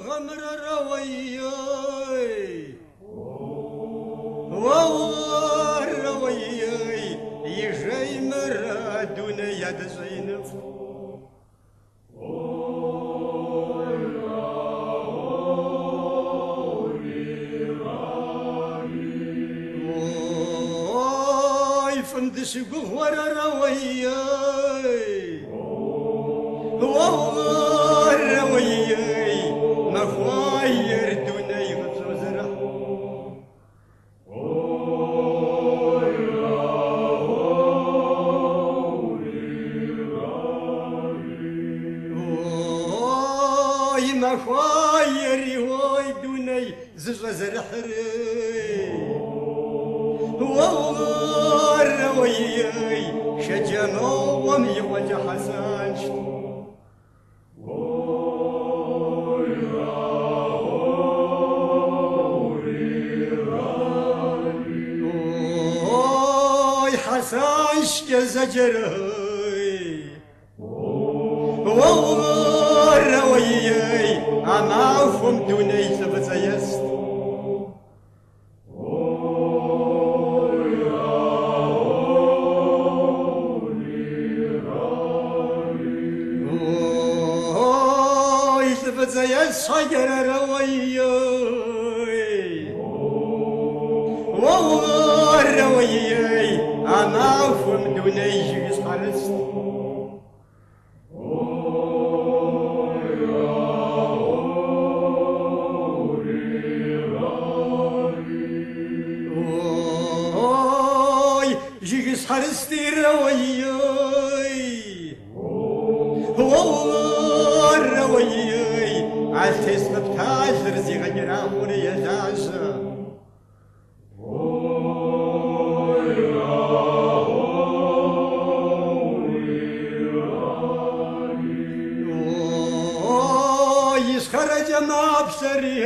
غمر روياي والله روياي يجي مرادون يد زينب فندس قهور روياي والله روياي ما خاير دوني غفو زرع ما خاير يواي دوني زرع زرع والله روياي شجنو ومي وجه حسن حسن زجري والله روياي أنا فهمتوني تبزيست صجر روياي والله روياي أنا فهم دوني يجيس حرست يجيس حرستي روياي والله روياي عالتيس بتاج رزي غير عمري يزعزا يسخرج ما بسري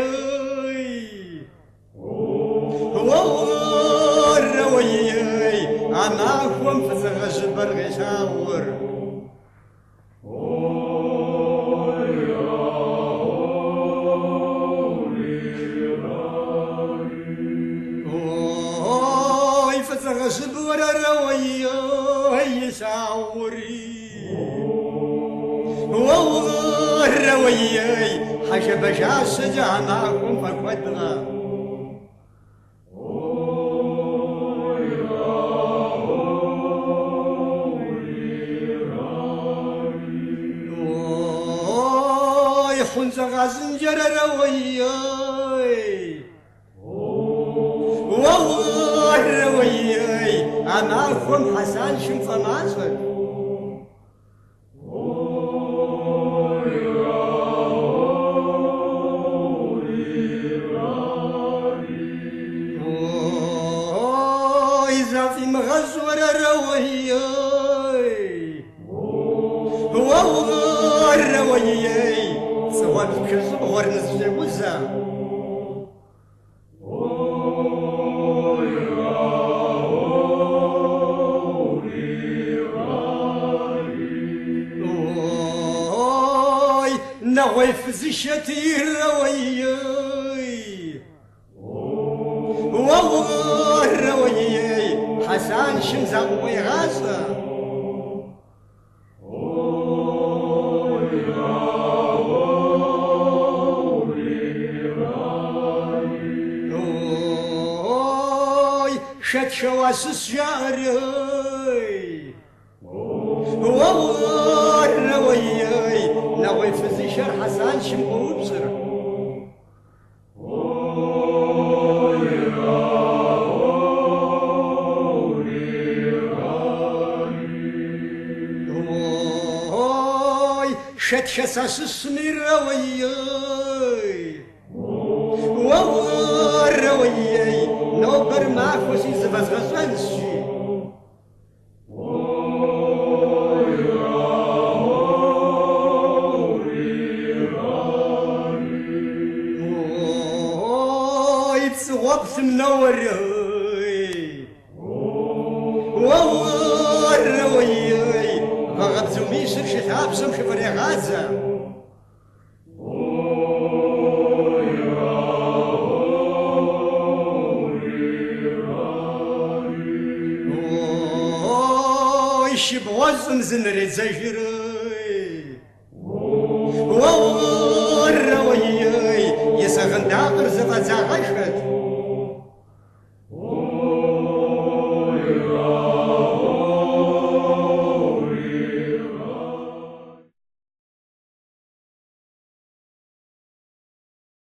والله روياي أنا أخوم فزغش برغي شاور غصب روياي يساوري والله روياي حشب شاس جامعكم فقدنا خنز غزنجر روياي والله روياي أنا أخوم حسن شمف ماسك إذا في مغزور روياي والله روياي سوى بكرز ورنز جوزا نويف زشتي روياي والله روياي حسن شمزة ويغاسة شد شواس شعري والله روياي نويف زشر حسن شمو بصر شد شساس السمير روياي والله روياي نوبر معفوسي زبز غزنشي وبس منور والله روياي غغب زميسر شتاب سمش فريغازة أصم زنري زجري وورا وياي يسغن داقر زتا زغش